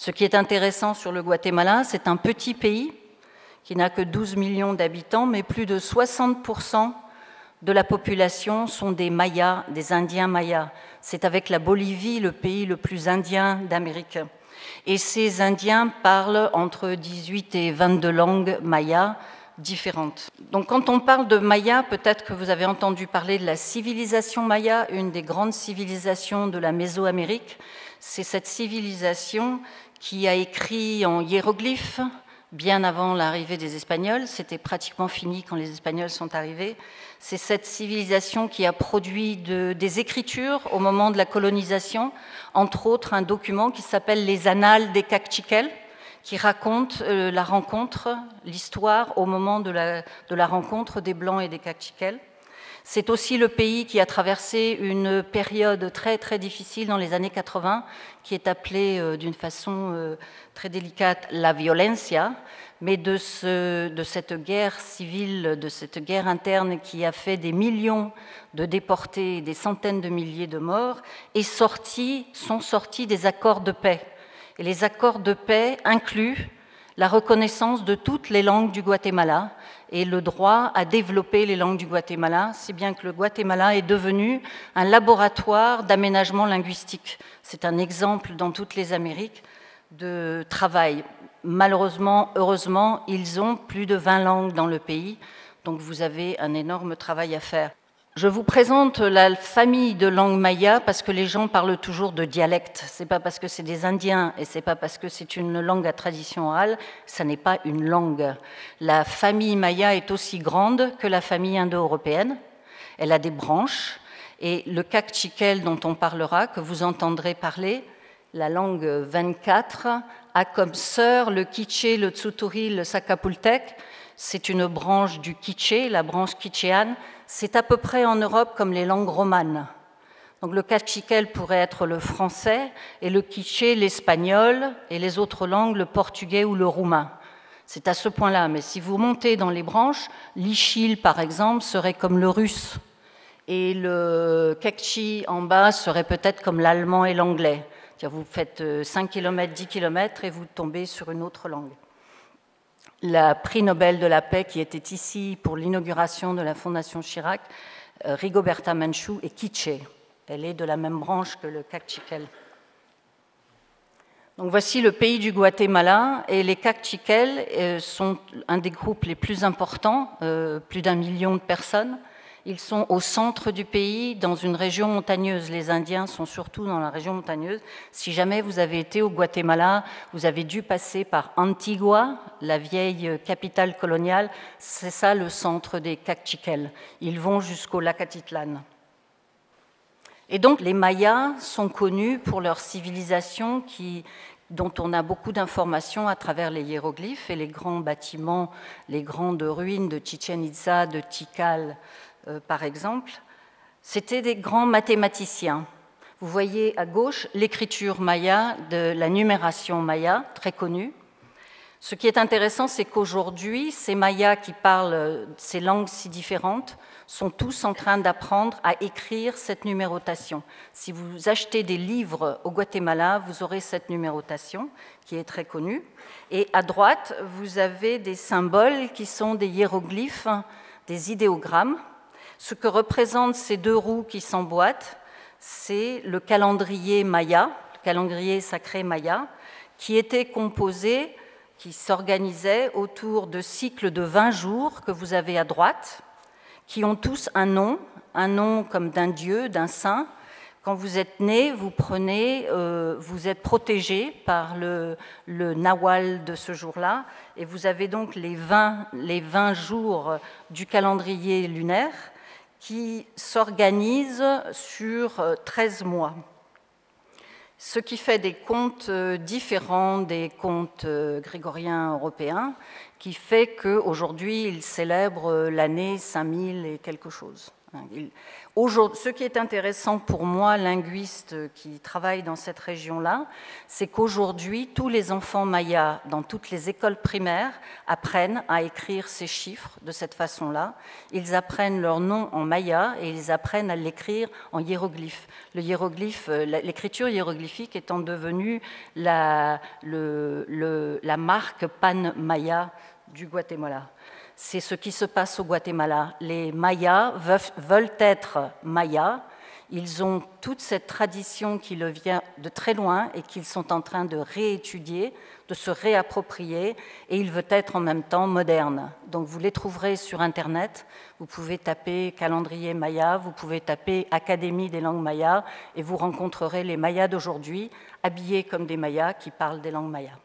Ce qui est intéressant sur le Guatemala, c'est un petit pays qui n'a que 12 millions d'habitants, mais plus de 60% de la population sont des Mayas, des Indiens Mayas. C'est avec la Bolivie le pays le plus indien d'Amérique. Et ces Indiens parlent entre 18 et 22 langues mayas différentes. Donc quand on parle de Maya, peut-être que vous avez entendu parler de la civilisation Maya, une des grandes civilisations de la Mésoamérique. C'est cette civilisation qui a écrit en hiéroglyphes bien avant l'arrivée des Espagnols. C'était pratiquement fini quand les Espagnols sont arrivés. C'est cette civilisation qui a produit des écritures au moment de la colonisation, entre autres un document qui s'appelle les Annales des Kaqchikel, qui raconte la rencontre, l'histoire au moment de la rencontre des Blancs et des Kaqchikel. C'est aussi le pays qui a traversé une période très très difficile dans les années 80, qui est appelée d'une façon très délicate la violencia, mais de cette guerre civile, de cette guerre interne qui a fait des millions de déportés, des centaines de milliers de morts, sont sortis des accords de paix. Et les accords de paix incluent la reconnaissance de toutes les langues du Guatemala et le droit à développer les langues du Guatemala, si bien que le Guatemala est devenu un laboratoire d'aménagement linguistique. C'est un exemple dans toutes les Amériques de travail. Malheureusement, heureusement, ils ont plus de 20 langues dans le pays, donc vous avez un énorme travail à faire. Je vous présente la famille de langues maya parce que les gens parlent toujours de dialecte. C'est pas parce que c'est des Indiens et c'est pas parce que c'est une langue à tradition orale, ça n'est pas une langue. La famille maya est aussi grande que la famille indo-européenne. Elle a des branches et le Kaqchikel dont on parlera, que vous entendrez parler, la langue 24, a comme sœur le Quiché, le Tsuturi, le Sacapultec. C'est une branche du Quiché, la branche quicheane. C'est à peu près en Europe comme les langues romanes. Donc le Kaqchikel pourrait être le français et le Quiché l'espagnol et les autres langues le portugais ou le roumain. C'est à ce point-là, mais si vous montez dans les branches, l'Ichil par exemple serait comme le russe et le Kaqchi en bas serait peut-être comme l'allemand et l'anglais. Vous faites 5 km, 10 km et vous tombez sur une autre langue. La prix Nobel de la paix qui était ici pour l'inauguration de la Fondation Chirac, Rigoberta Menchú, est quiché. Elle est de la même branche que le Kaqchikel. Donc voici le pays du Guatemala et les Kaqchikel sont un des groupes les plus importants, plus d'1 million de personnes. Ils sont au centre du pays, dans une région montagneuse. Les Indiens sont surtout dans la région montagneuse. Si jamais vous avez été au Guatemala, vous avez dû passer par Antigua, la vieille capitale coloniale. C'est ça le centre des Kaqchikel. Ils vont jusqu'au lac Atitlan. Et donc les Mayas sont connus pour leur civilisation dont on a beaucoup d'informations à travers les hiéroglyphes et les grands bâtiments, les grandes ruines de Chichen Itza, de Tikal, par exemple. C'était des grands mathématiciens. Vous voyez à gauche l'écriture maya de la numération maya, très connue. Ce qui est intéressant, c'est qu'aujourd'hui, ces Mayas qui parlent ces langues si différentes sont tous en train d'apprendre à écrire cette numérotation. Si vous achetez des livres au Guatemala, vous aurez cette numérotation qui est très connue. Et à droite, vous avez des symboles qui sont des hiéroglyphes, des idéogrammes. Ce que représentent ces deux roues qui s'emboîtent, c'est le calendrier maya, le calendrier sacré maya, qui était composé, qui s'organisait autour de cycles de 20 jours que vous avez à droite, qui ont tous un nom comme d'un dieu, d'un saint. Quand vous êtes né, vous êtes protégé par le Nahual de ce jour-là, et vous avez donc les 20 jours du calendrier lunaire qui s'organisent sur 13 mois. Ce qui fait des comptes différents des comptes grégoriens européens, qui fait qu'aujourd'hui, ils célèbrent l'année 5000 et quelque chose. Ce qui est intéressant pour moi, linguiste qui travaille dans cette région-là, c'est qu'aujourd'hui, tous les enfants mayas dans toutes les écoles primaires apprennent à écrire ces chiffres de cette façon-là. Ils apprennent leur nom en maya et ils apprennent à l'écrire en hiéroglyphe. L'écriture hiéroglyphique étant devenue la marque pan-maya du Guatemala. C'est ce qui se passe au Guatemala. Les Mayas veulent être Mayas. Ils ont toute cette tradition qui leur vient de très loin et qu'ils sont en train de réétudier, de se réapproprier, et ils veulent être en même temps modernes. Donc vous les trouverez sur Internet. Vous pouvez taper calendrier Maya, vous pouvez taper Académie des langues mayas, et vous rencontrerez les Mayas d'aujourd'hui, habillés comme des Mayas qui parlent des langues mayas.